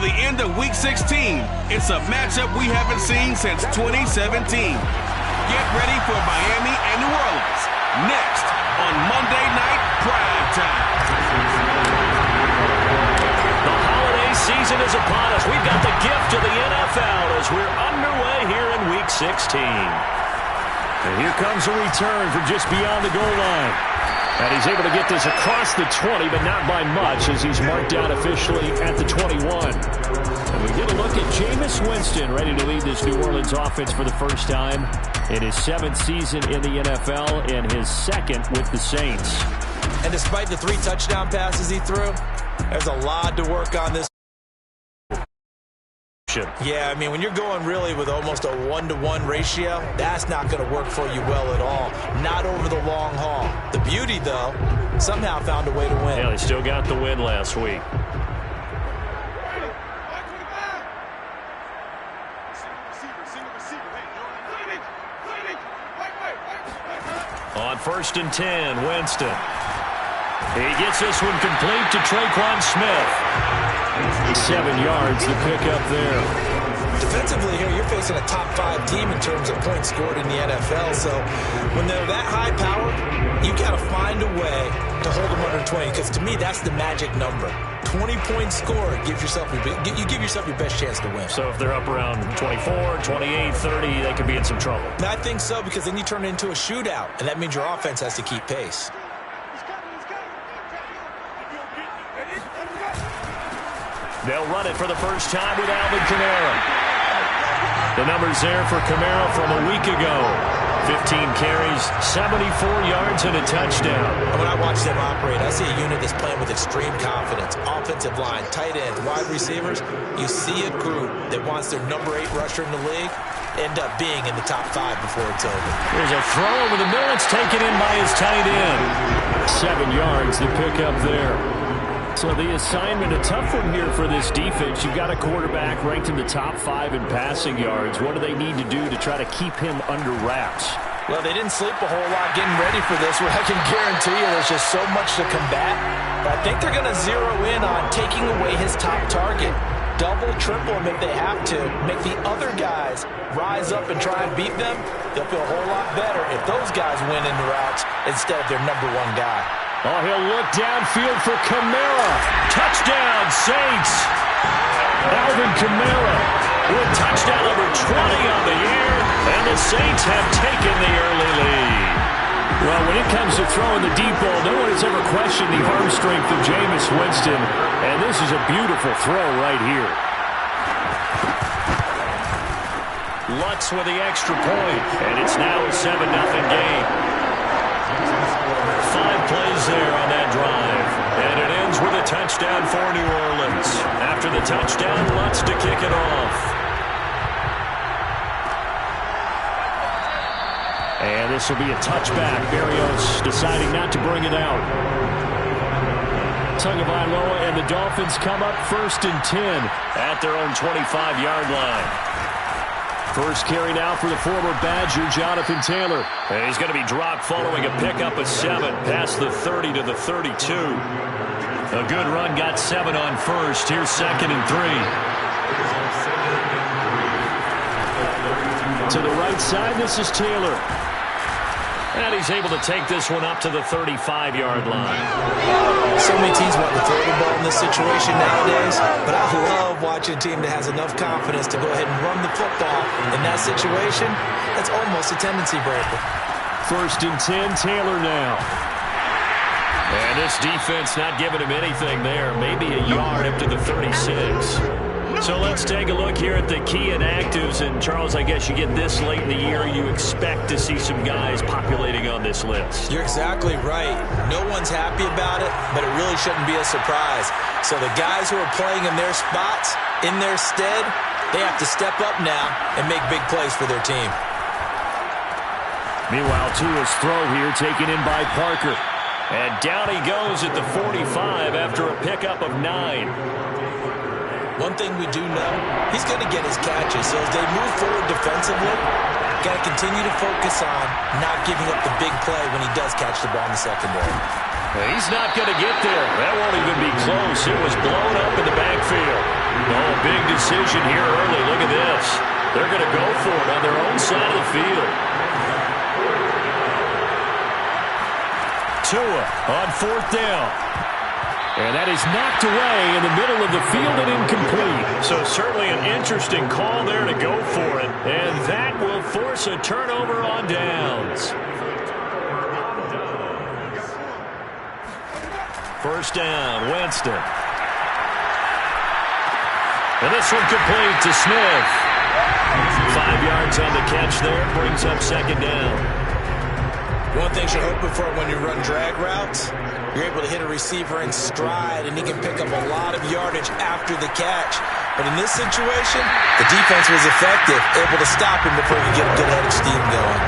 the end of Week 16. It's a matchup we haven't seen since 2017. Get ready for Miami and New Orleans next on Monday Night Prime Time. The holiday season is upon us. We've got the gift of the NFL as we're underway here in Week 16. And here comes a return from just beyond the goal line. And he's able to get this across the 20, but not by much as he's marked down officially at the 21. And we get a look at Jameis Winston ready to lead this New Orleans offense for the first time in his 7th season in the NFL and his 2nd with the Saints. And despite the 3 touchdown passes he threw, there's a lot to work on this. Yeah, I mean, when you're going really with almost a 1-to-1 ratio, that's not going to work for you well at all. Not over the long haul. The beauty, though, somehow found a way to win. Yeah, they still got the win last week. On 1st and 10, Winston. He gets this one complete to Traquan Smith. 7 yards, the pickup there. Defensively here, you're facing a top 5 team in terms of points scored in the NFL. So when they're that high powered, you got to find a way to hold them under 20. Because to me, that's the magic number. 20 points scored, you give yourself your best chance to win. So if they're up around 24, 28, 30, they could be in some trouble. And I think so, because then you turn it into a shootout, and that means your offense has to keep pace. They'll run it for the first time with Alvin Kamara. The numbers there for Kamara from a week ago. 15 carries, 74 yards, and a touchdown. And when I watch them operate, I see a unit that's playing with extreme confidence. Offensive line, tight ends, wide receivers. You see a group that wants their number 8 rusher in the league end up being in the top 5 before it's over. There's a throw over the middle. It's taken in by his tight end. 7 yards, the pickup there. So the assignment, a tough one here for this defense. You've got a quarterback ranked in the top 5 in passing yards. What do they need to do to try to keep him under wraps? Well, they didn't sleep a whole lot getting ready for this. Well, I can guarantee you there's just so much to combat. But I think they're going to zero in on taking away his top target. Double, triple him if they have to. Make the other guys rise up and try and beat them. They'll feel a whole lot better if those guys win in the routes instead of their number 1 guy. Oh, he'll look downfield for Kamara. Touchdown, Saints. Alvin Kamara with touchdown number 20 on the year, and the Saints have taken the early lead. Well, when it comes to throwing the deep ball, no one has ever questioned the arm strength of Jameis Winston, and this is a beautiful throw right here. Lutz with the extra point, and it's now a 7-0 game. 5 plays there on that drive. And it ends with a touchdown for New Orleans. After the touchdown, Lutz to kick it off. And this will be a touchback. Berrios deciding not to bring it out. Tagovailoa and the Dolphins come up 1st and 10 at their own 25-yard line. First carry now for the former Badger, Jonathan Taylor. And he's going to be dropped following a pickup of 7 past the 30 to the 32. A good run, got 7 on first. Here's 2nd and 3. To the right side, this is Taylor. And he's able to take this one up to the 35-yard line. So many teams want to throw the ball in this situation nowadays, but I love watching a team that has enough confidence to go ahead and run the football in that situation. That's almost a tendency breaker. 1st and 10, Taylor now. And this defense not giving him anything there. Maybe a yard up to the 36. So let's take a look here at the key inactives. And, Charles, I guess you get this late in the year, you expect to see some guys populating on this list. You're exactly right. No one's happy about it, but it really shouldn't be a surprise. So the guys who are playing in their spots, in their stead, they have to step up now and make big plays for their team. Meanwhile, Tua's throw here taken in by Parker. And down he goes at the 45 after a pickup of 9. One thing we do know, he's going to get his catches. So as they move forward defensively, got to continue to focus on not giving up the big play when he does catch the ball in the secondary. He's not going to get there. That won't even be close. It was blown up in the backfield. Oh, big decision here early. Look at this. They're going to go for it on their own side of the field. Tua on 4th down. And that is knocked away in the middle of the field and incomplete. So certainly an interesting call there to go for it. And that will force a turnover on downs. First down, Winston. And this one complete to Smith. 5 yards on the catch there, brings up 2nd down. One thing you're hoping for when you run drag routes, you're able to hit a receiver in stride, and he can pick up a lot of yardage after the catch. But in this situation, the defense was effective, able to stop him before he could get a good head of steam going.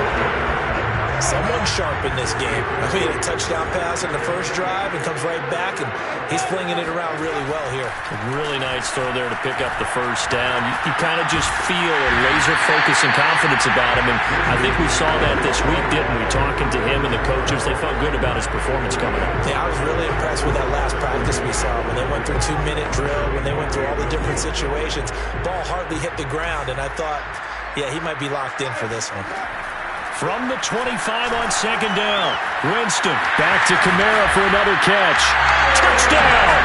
Someone sharp in this game. I mean, a touchdown pass in the first drive and comes right back, and he's flinging it around really well here. A really nice throw there to pick up the first down. You kind of just feel a laser focus and confidence about him, and I think we saw that this week, didn't we? Talking to him and the coaches, they felt good about his performance coming up. Yeah, I was really impressed with that last practice we saw when they went through 2-minute drill, when they went through all the different situations. Ball hardly hit the ground, and I thought, yeah, he might be locked in for this one. From the 25 on 2nd down, Winston back to Kamara for another catch. Touchdown!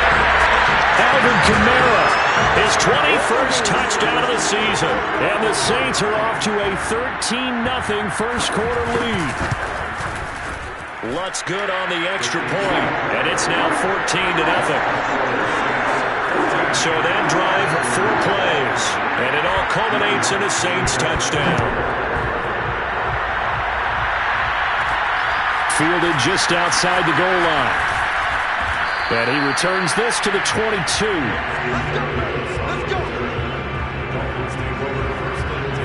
Alvin Kamara, his 21st touchdown of the season. And the Saints are off to a 13-0 first quarter lead. Lutz good on the extra point, and it's now 14-0. So that drive, 4 plays, and it all culminates in a Saints touchdown. Fielded just outside the goal line. And he returns this to the 22.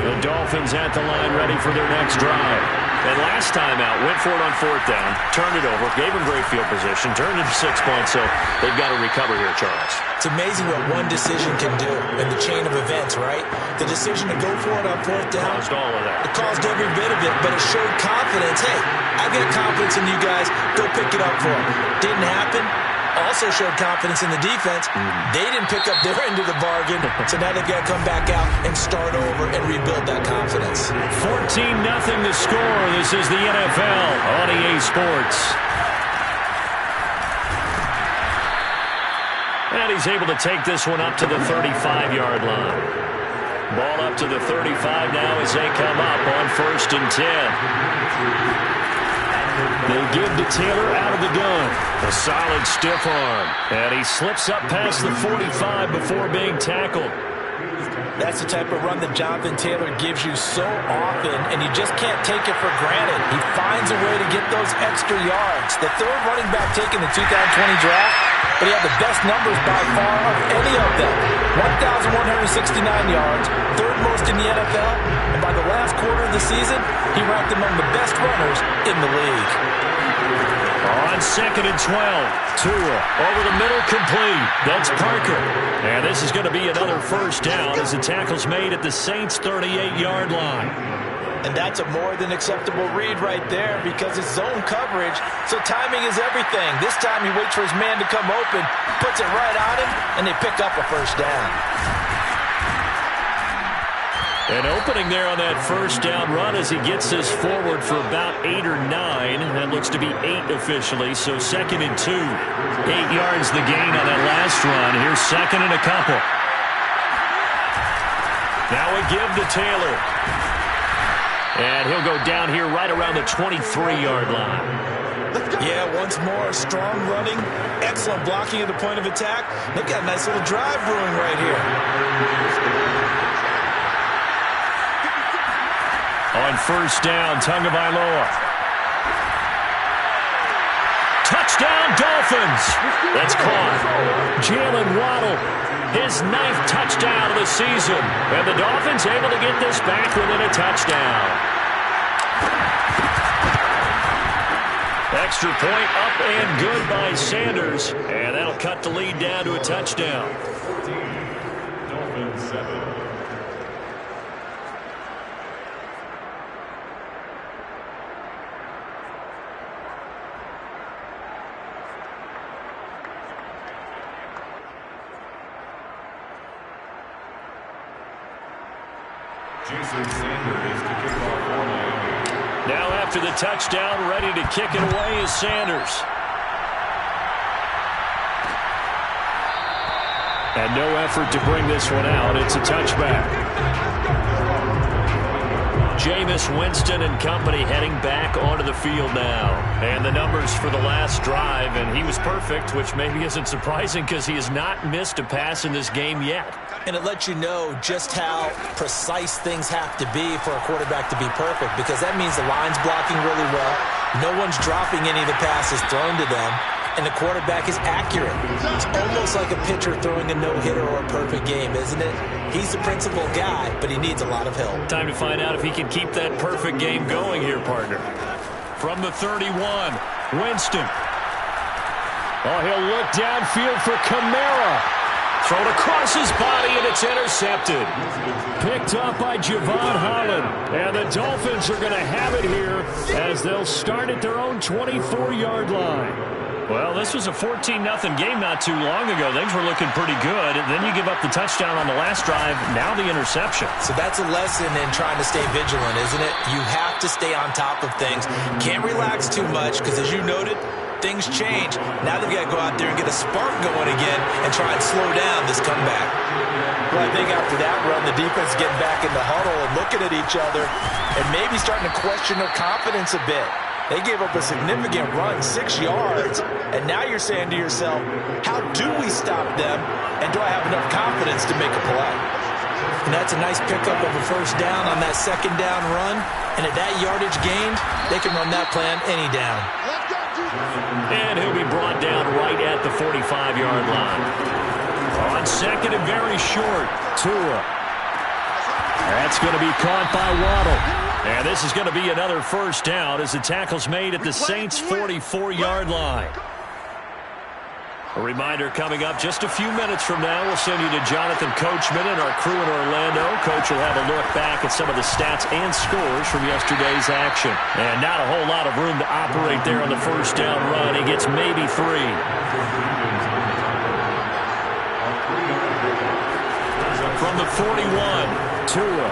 The Dolphins at the line ready for their next drive. And last time out, went for it on 4th down, turned it over, gave him great field position, turned it to 6 points, so they've got to recover here, Charles. It's amazing what one decision can do in the chain of events, right? The decision to go for it on 4th down. Caused all of that. It caused every bit of it, but it showed confidence. Hey, I got confidence in you guys. Go pick it up for them. Didn't happen. Also showed confidence in the defense. They didn't pick up their end of the bargain, so now they've got to come back out and start over and rebuild that confidence. 14-0 the score. This is the NFL on EA Sports. And he's able to take this one up to the 35-yard line. Ball up to the 35 now as they come up on 1st and 10. They give to Taylor out of the gun. A solid stiff arm. And he slips up past the 45 before being tackled. That's the type of run that Jonathan Taylor gives you so often, and you just can't take it for granted. He finds a way to get those extra yards. The 3rd running back taken in the 2020 draft, but he had the best numbers by far of any of them. 1,169 yards, 3rd most in the NFL, and by the last quarter of the season, he ranked among the best runners in the league. On 2nd and 12, Tua over the middle, complete. That's Parker. And this is going to be another first down as the tackle's made at the Saints' 38-yard line. And that's a more than acceptable read right there because it's zone coverage, so timing is everything. This time he waits for his man to come open, puts it right on him, and they pick up a first down. An opening there on that first down run as he gets this forward for about 8 or 9. That looks to be 8 officially, so 2nd and 2. 8 yards the gain on that last run. Here's 2nd and a couple. Now we give to Taylor. And he'll go down here right around the 23-yard line. Yeah, once more, strong running, excellent blocking at the point of attack. They've got a nice little drive brewing right here. On first down, Tagovailoa. Touchdown, Dolphins. That's caught. Jalen Waddle, his 9th touchdown of the season. And the Dolphins able to get this back within a touchdown. Extra point up and good by Sanders. And that'll cut the lead down to a touchdown. Dolphins 7. Now after the touchdown, ready to kick it away is Sanders. And no effort to bring this one out. It's a touchback. Jameis Winston and company heading back onto the field now. And the numbers for the last drive, and he was perfect, which maybe isn't surprising because he has not missed a pass in this game yet. And it lets you know just how precise things have to be for a quarterback to be perfect, because that means the line's blocking really well. No one's dropping any of the passes thrown to them. And the quarterback is accurate. It's almost like a pitcher throwing a no-hitter or a perfect game, isn't it? He's the principal guy, but he needs a lot of help. Time to find out if he can keep that perfect game going here, partner. From the 31, Winston. Oh, he'll look downfield for Kamara. Thrown across his body, and it's intercepted. Picked up by Javon Holland. And the Dolphins are going to have it here as they'll start at their own 24-yard line. Well, this was a 14-0 game not too long ago. Things were looking pretty good. And then you give up the touchdown on the last drive. Now the interception. So that's a lesson in trying to stay vigilant, isn't it? You have to stay on top of things. Can't relax too much because, as you noted, things change. Now they've got to go out there and get a spark going again and try and slow down this comeback. Well, I think after that run, the defense getting back in the huddle and looking at each other and maybe starting to question their confidence a bit. They gave up a significant run, 6 yards, and now you're saying to yourself, how do we stop them, and do I have enough confidence to make a play? And that's a nice pickup of a first down on that second down run, and at that yardage gained, they can run that plan any down. And he'll be brought down right at the 45-yard line. On second and very short, Tua. That's going to be caught by Waddle. And this is going to be another first down as the tackle's made at the Saints' 44-yard line. A reminder coming up just a few minutes from now. We'll send you to Jonathan Coachman and our crew in Orlando. Coach will have a look back at some of the stats and scores from yesterday's action. And not a whole lot of room to operate there on the first down run. He gets maybe 3. From the 41, Tua.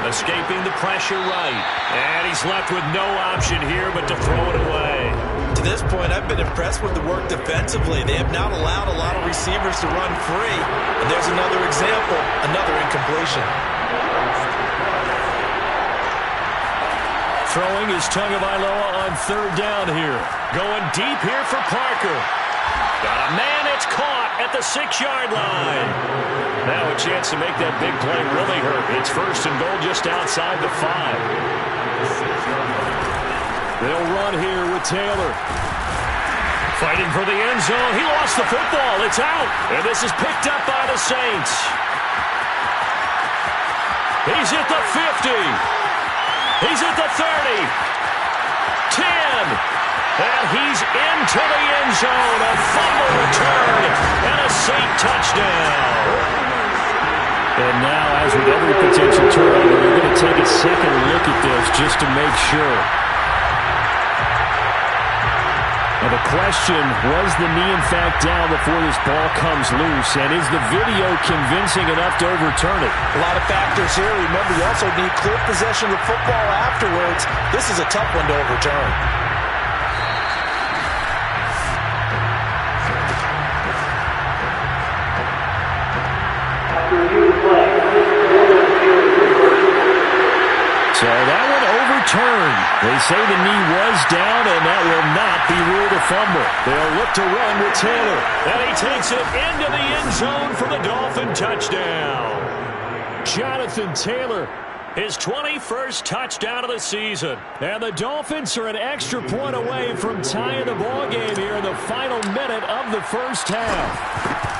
Escaping the pressure right. And he's left with no option here but to throw it away. To this point, I've been impressed with the work defensively. They have not allowed a lot of receivers to run free. And there's another example, another incompletion. Throwing is Tagovailoa on third down here. Going deep here for Parker. Got a man, it's caught at the 6-yard line. Now a chance to make that big play really hurt. It's first and goal just outside the 5. They'll run here with Taylor. Fighting for the end zone. He lost the football. It's out. And this is picked up by the Saints. He's at the 50. He's at the 30. 10. And he's into the end zone. A fumble return and a Saint touchdown. And now, as with every potential turnover, they're going to take a second look at this just to make sure. Now the question, was the knee in fact down before this ball comes loose? And is the video convincing enough to overturn it? A lot of factors here. Remember, you also need clear possession of the football afterwards. This is a tough one to overturn. So that one overturned. They say the knee was down, and that will not be ruled a fumble. They'll look to run with Taylor. And he takes it into the end zone for the Dolphin touchdown. Jonathan Taylor, his 21st touchdown of the season. And the Dolphins are an extra point away from tying the ball game here in the final minute of the first half.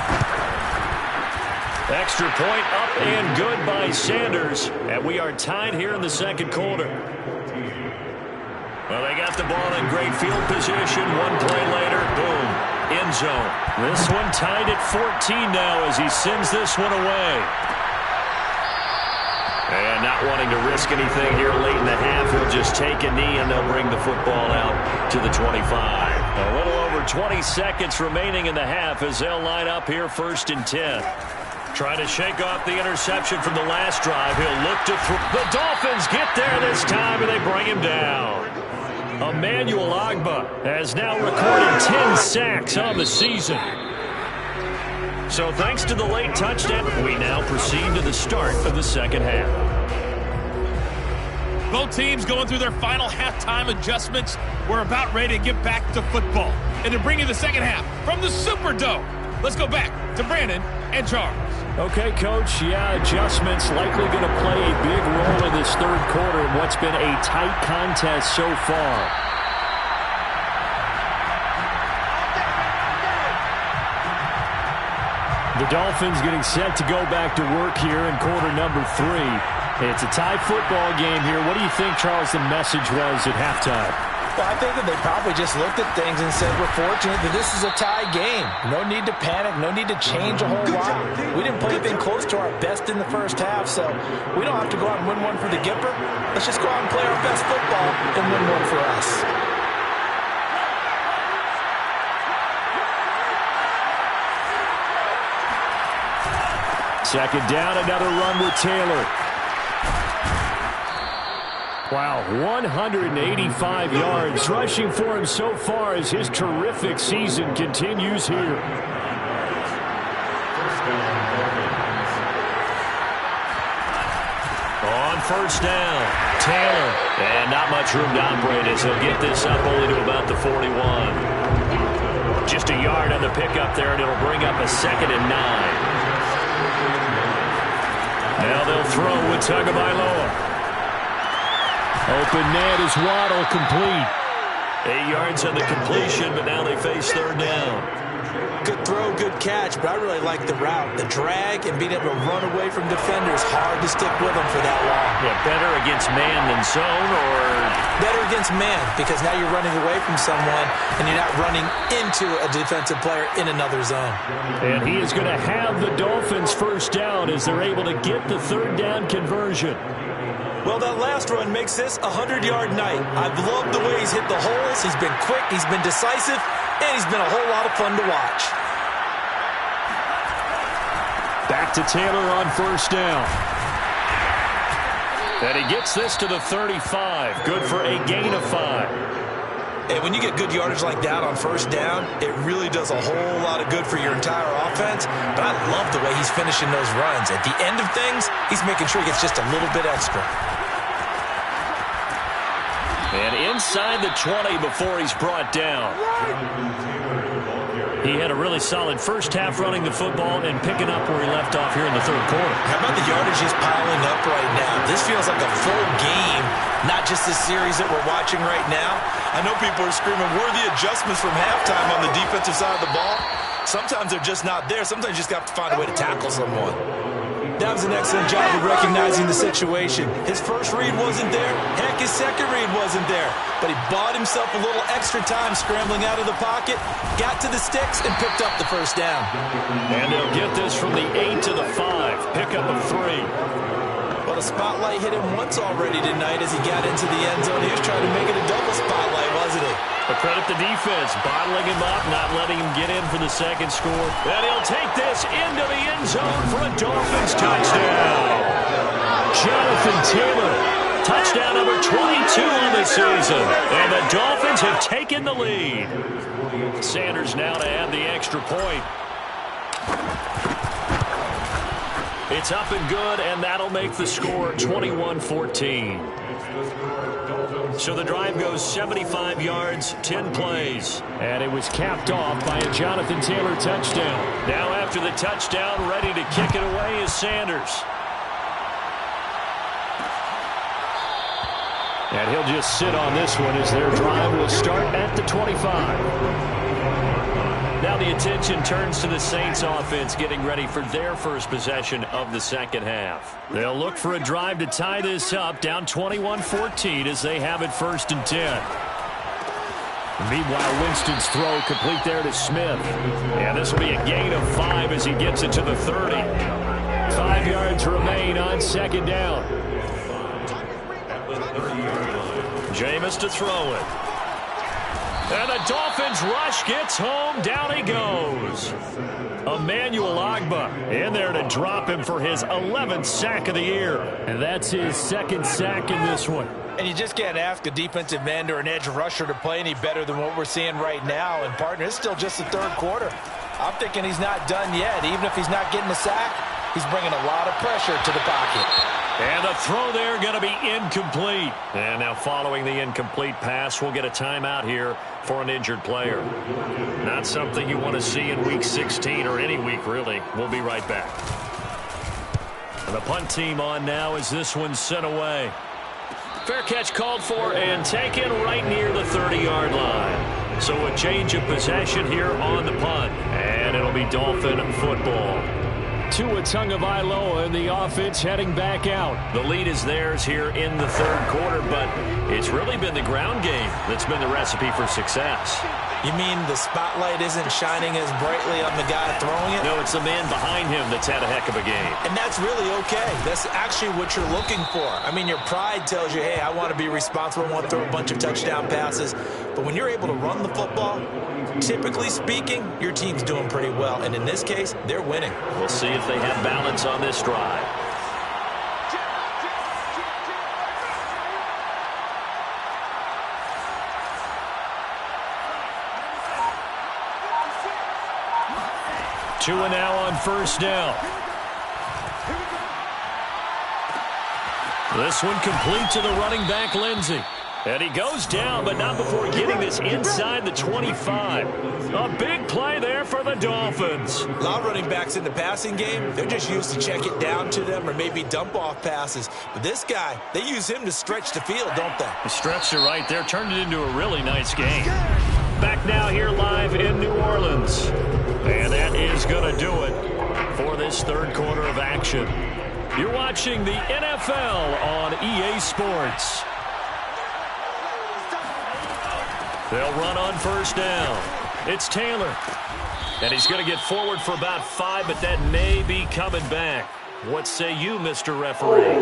Extra point up and good by Sanders. And we are tied here in the second quarter. Well, they got the ball in great field position. One play later, boom, end zone. This one tied at 14 now as he sends this one away. And not wanting to risk anything here late in the half, he'll just take a knee and they'll bring the football out to the 25. A little over 20 seconds remaining in the half as they'll line up here first and 10. Trying to shake off the interception from the last drive. He'll look to throw. The Dolphins get there this time, and they bring him down. Emmanuel Ogbah has now recorded 10 sacks on the season. So thanks to the late touchdown, we now proceed to the start of the second half. Both teams going through their final halftime adjustments. We're about ready to get back to football. And to bring you the second half from the Superdome, let's go back to Brandon and Charles. Okay, Coach. Yeah, adjustments likely going to play a big role in this third quarter in what's been a tight contest so far. The Dolphins getting set to go back to work here in quarter number 3. It's a tie football game here. What do you think, Charles, the message was at halftime? Well, I think that they probably just looked at things and said, we're fortunate that this is a tie game. No need to panic. No need to change a whole lot. We didn't play anything close to our best in the first half, so we don't have to go out and win one for the Gipper. Let's just go out and play our best football and win one for us. Second down, another run with Taylor. Wow, 185 yards rushing for him so far as his terrific season continues here. On first down, Taylor. And not much room to operate as he'll get this up only to about the 41. Just a yard on the pickup there, and it'll bring up a 2nd and 9. Now they'll throw with Tagovailoa. Open net is Waddle, complete. 8 yards on the completion, but now they face third down. Good throw, good catch, but I really like the route. The drag and being able to run away from defenders, hard to stick with them for that long. Yeah, better against man than zone, or? Better against man, because now you're running away from someone and you're not running into a defensive player in another zone. And he is going to have the Dolphins first down as they're able to get the third down conversion. Well, that last run makes this a 100-yard night. I've loved the way he's hit the holes. He's been quick, he's been decisive, and he's been a whole lot of fun to watch. Back to Taylor on first down. And he gets this to the 35. Good for a gain of 5. And when you get good yardage like that on first down, it really does a whole lot of good for your entire offense. But I love the way he's finishing those runs. At the end of things, he's making sure he gets just a little bit extra. And inside the 20 before he's brought down. He had a really solid first half running the football and picking up where he left off here in the third quarter. How about the yardage he's piling up right now? This feels like a full game, not just the series that we're watching right now. I know people are screaming, where are the adjustments from halftime on the defensive side of the ball? Sometimes they're just not there. Sometimes you just have to find a way to tackle someone. That was an excellent job of recognizing the situation. His first read wasn't there. Heck, his second read wasn't there. But he bought himself a little extra time scrambling out of the pocket, got to the sticks, and picked up the first down. And they'll get this from the 8 to the 5. Pickup of 3. Well, the spotlight hit him once already tonight as he got into the end zone. He was trying to make it a double spotlight, wasn't he? A credit the defense, bottling him up, not letting him get in for the second score. And he'll take this into the end zone for a Dolphins touchdown. Jonathan Taylor, touchdown number 22 on the season. And the Dolphins have taken the lead. Sanders now to add the extra point. It's up and good, and that'll make the score 21-14. So the drive goes 75 yards, 10 plays. And it was capped off by a Jonathan Taylor touchdown. Now after the touchdown, ready to kick it away is Sanders. And he'll just sit on this one as their drive will start at the 25. Now the attention turns to the Saints offense getting ready for their first possession of the second half. They'll look for a drive to tie this up, down 21-14 as they have it first and 10. Meanwhile, Winston's throw complete there to Smith. And this will be a gain of 5 as he gets it to the 30. 5 yards remain on second down. Jameis to throw it. And the Dolphins rush gets home. Down he goes. Emmanuel Ogbah in there to drop him for his 11th sack of the year. And that's his second sack in this one. And you just can't ask a defensive end or an edge rusher to play any better than what we're seeing right now. And, partner, it's still just the third quarter. I'm thinking he's not done yet. Even if he's not getting a sack, he's bringing a lot of pressure to the pocket. And the throw there going to be incomplete. And now following the incomplete pass, we'll get a timeout here for an injured player. Not something you want to see in Week 16 or any week, really. We'll be right back. And the punt team on now as this one's sent away. Fair catch called for and taken right near the 30-yard line. So a change of possession here on the punt. And it'll be Dolphin football. Tua Tagovailoa in the offense heading back out. The lead is theirs here in the third quarter, but it's really been the ground game that's been the recipe for success. You mean the spotlight isn't shining as brightly on the guy throwing it? No, it's the man behind him that's had a heck of a game. And that's really okay. That's actually what you're looking for. I mean, your pride tells you, hey, I want to be responsible. I want to throw a bunch of touchdown passes. But when you're able to run the football, typically speaking, your team's doing pretty well. And in this case, they're winning. We'll see if they have balance on this drive. Tua now on first down. This one complete to the running back, Lindsey. And he goes down, but not before getting this inside the 25. A big play there for the Dolphins. A lot of running backs in the passing game, they're just used to check it down to them or maybe dump off passes. But this guy, they use him to stretch the field, don't they? He stretched it right there, turned it into a really nice game. Back now here live in New Orleans. And that is going to do it for this third quarter of action. You're watching the NFL on EA Sports. They'll run on first down. It's Taylor. And he's going to get forward for about 5, but that may be coming back. What say you, Mr. Referee?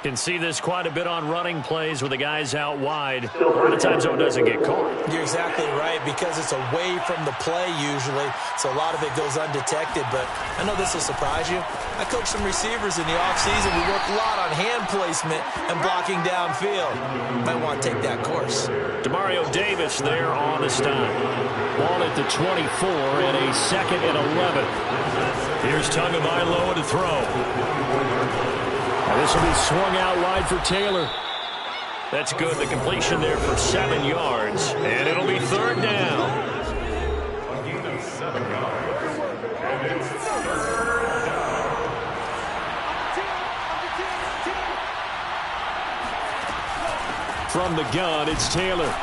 Can see this quite a bit on running plays with the guys out wide. A lot of times, though, it doesn't get caught. You're exactly right, because it's away from the play usually, so a lot of it goes undetected. But I know this will surprise you. I coach some receivers in the offseason. We work a lot on hand placement and blocking downfield. You might want to take that course. Demario Davis there on the stop. Ball at the 24 and a 2nd and 11. Here's Tagovailoa to throw. This will be swung out wide for Taylor. That's good. The completion there for 7 yards. And it'll be third down. From the gun, it's Taylor.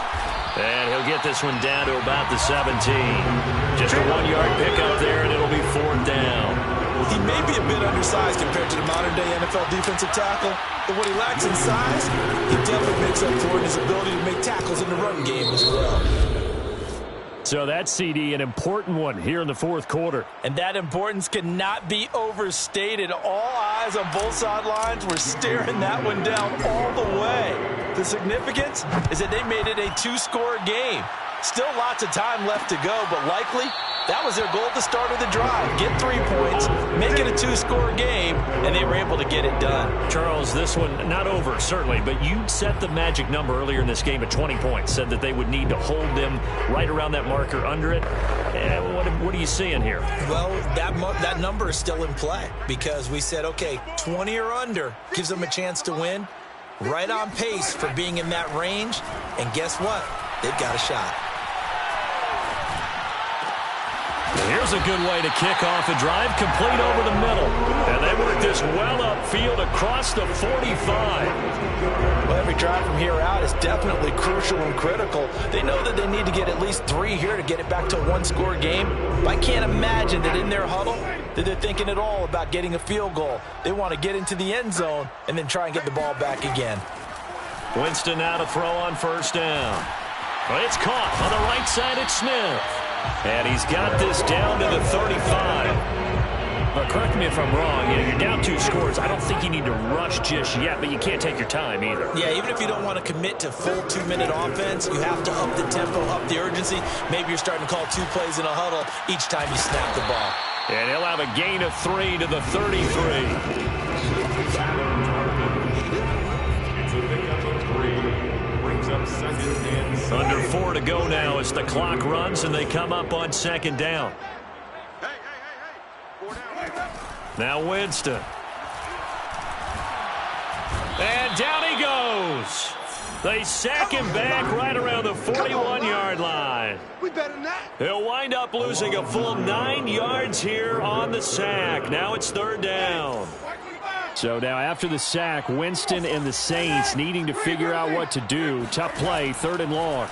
And he'll get this one down to about the 17. Just a 1-yard pickup there, and it'll be fourth down. He may be a bit undersized compared to the modern-day NFL defensive tackle, but what he lacks in size, he definitely makes up for it in his ability to make tackles in the run game as well. So that's, CD, an important one here in the fourth quarter. And that importance cannot be overstated. All eyes on both sidelines were staring that one down all the way. The significance is that they made it a 2-score game. Still lots of time left to go, but likely that was their goal at the start of the drive. Get 3 points, make it a 2-score game, and they were able to get it done. Charles, this one not over, certainly, but you set the magic number earlier in this game at 20 points. Said that they would need to hold them right around that marker under it. What are you seeing here? Well, that number is still in play because we said, okay, 20 or under gives them a chance to win. Right on pace for being in that range, and guess what? They've got a shot. Here's a good way to kick off a drive, complete over the middle. And they work this well upfield across the 45. Well, every drive from here out is definitely crucial and critical. They know that they need to get at least 3 here to get it back to a 1-score game. But I can't imagine that in their huddle that they're thinking at all about getting a field goal. They want to get into the end zone and then try and get the ball back again. Winston now to throw on first down. Well, it's caught on the right side. It's Smith. And he's got this down to the 35. But correct me if I'm wrong, you're down 2 scores. I don't think you need to rush just yet, but you can't take your time either. Yeah, even if you don't want to commit to full 2-minute offense, you have to up the tempo, up the urgency. Maybe you're starting to call 2 plays in a huddle each time you snap the ball. And he'll have a gain of 3 to the 33. Under 4 to go now as the clock runs and they come up on 2nd down. Now Winston. And down he goes. They sack him back right around the 41-yard line. He'll wind up losing a full 9 yards here on the sack. Now it's 3rd down. So now after the sack, Winston and the Saints needing to figure out what to do. Tough play, 3rd and long.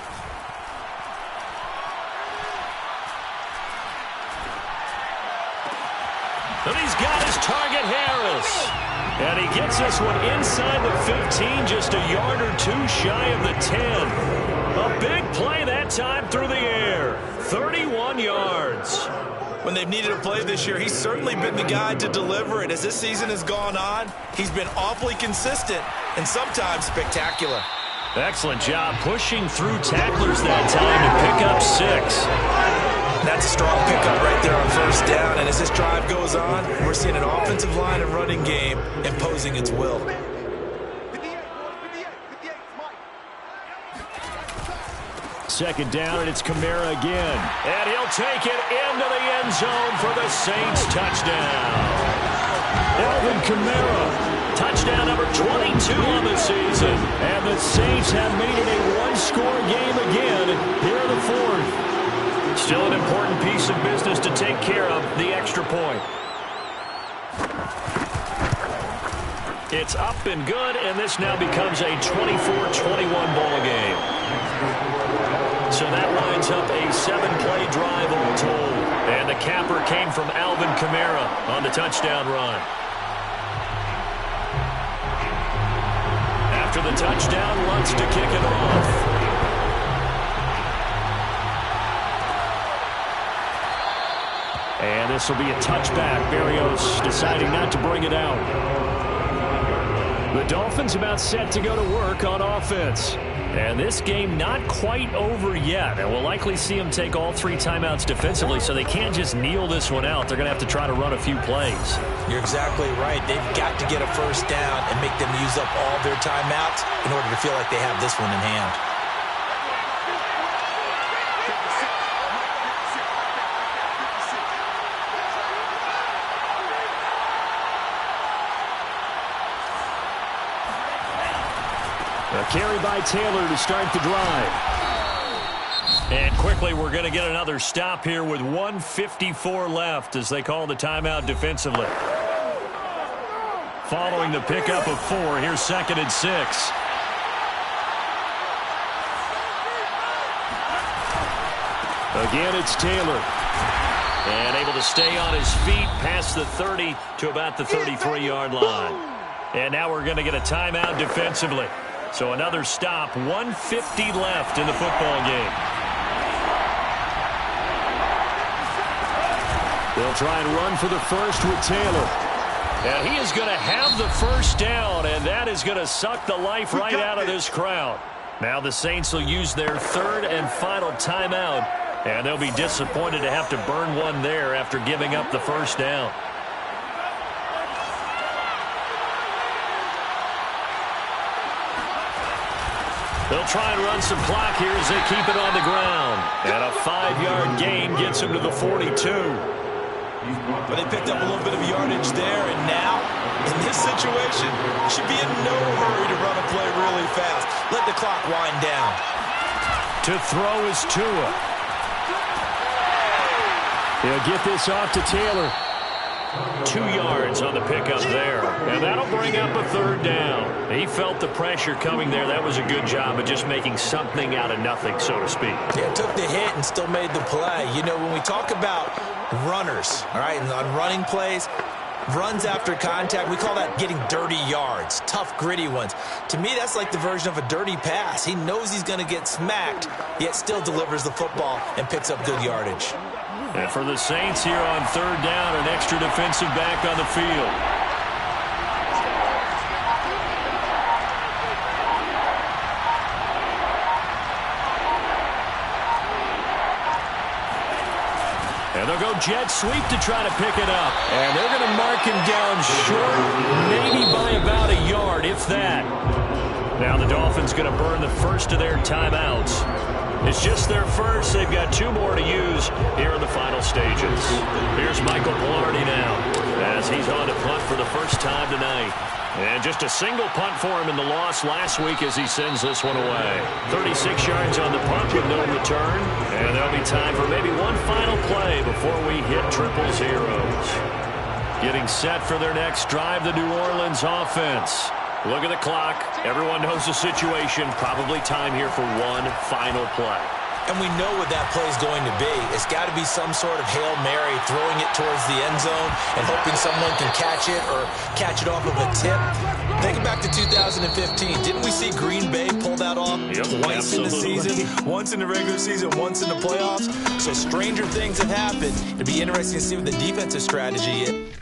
And he's got his target, Harris. And he gets this one inside the 15, just a yard or 2 shy of the 10. A big play that time through the air. 31 yards. When they've needed a play this year, he's certainly been the guy to deliver it. As this season has gone on, he's been awfully consistent and sometimes spectacular. Excellent job pushing through tacklers that time to pick up 6. That's a strong pickup right there on 1st down. And as this drive goes on, we're seeing an offensive line and running game imposing its will. Second down, and it's Kamara again. And he'll take it into the end zone for the Saints touchdown. Alvin Kamara, touchdown number 22 on the season. And the Saints have made it a 1-score game again here in the 4th. Still an important piece of business to take care of, the extra point. It's up and good, and this now becomes a 24-21 ball game. So that lines up a 7-play drive all told. And the capper came from Alvin Kamara on the touchdown run. After the touchdown, Lutz to kick it off. And this will be a touchback. Berrios deciding not to bring it out. The Dolphins about set to go to work on offense. And this game not quite over yet. And we'll likely see them take all 3 timeouts defensively, so they can't just kneel this one out. They're going to have to try to run a few plays. You're exactly right. They've got to get a 1st down and make them use up all their timeouts in order to feel like they have this one in hand. A carry by Taylor to start the drive. And quickly, we're going to get another stop here with 1:54 left as they call the timeout defensively. Following the pickup of 4, here's 2nd and 6. Again, it's Taylor. And able to stay on his feet past the 30 to about the 33-yard line. And now we're going to get a timeout defensively. So another stop, 1:50 left in the football game. They'll try and run for the first with Taylor. And he is going to have the 1st down, and that is going to suck the life right out of this crowd. Now the Saints will use their 3rd and final timeout, and they'll be disappointed to have to burn one there after giving up the 1st down. They'll try and run some clock here as they keep it on the ground. And a 5-yard gain gets them to the 42. But they picked up a little bit of yardage there, and now, in this situation, should be in no hurry to run a play really fast. Let the clock wind down. To throw is Tua. He'll get this off to Taylor. 2 yards on the pickup there. And that'll bring up a 3rd down. He felt the pressure coming there. That was a good job of just making something out of nothing, so to speak. Yeah, took the hit and still made the play. You know, when we talk about runners, all right, and on running plays, runs after contact, we call that getting dirty yards, tough, gritty ones. To me, that's like the version of a dirty pass. He knows he's going to get smacked, yet still delivers the football and picks up good yardage. And for the Saints here on 3rd down, an extra defensive back on the field. And they'll go jet sweep to try to pick it up. And they're going to mark him down short, maybe by about a yard, if that. Now the Dolphins going to burn the first of their timeouts. It's just their first. They've got 2 more to use here in the final stages. Here's Michael Blarney now as he's on to punt for the first time tonight. And just a single punt for him in the loss last week as he sends this one away. 36 yards on the punt with no return. And there'll be time for maybe one final play before we hit triple zeros. Getting set for their next drive, the New Orleans offense. Look at the clock. Everyone knows the situation. Probably time here for one final play. And we know what that play is going to be. It's got to be some sort of Hail Mary, throwing it towards the end zone and hoping someone can catch it or catch it off of a tip. Think back to 2015. Didn't we see Green Bay pull that off twice in the season? Once in the regular season, once in the playoffs. So stranger things have happened. It'd be interesting to see what the defensive strategy is.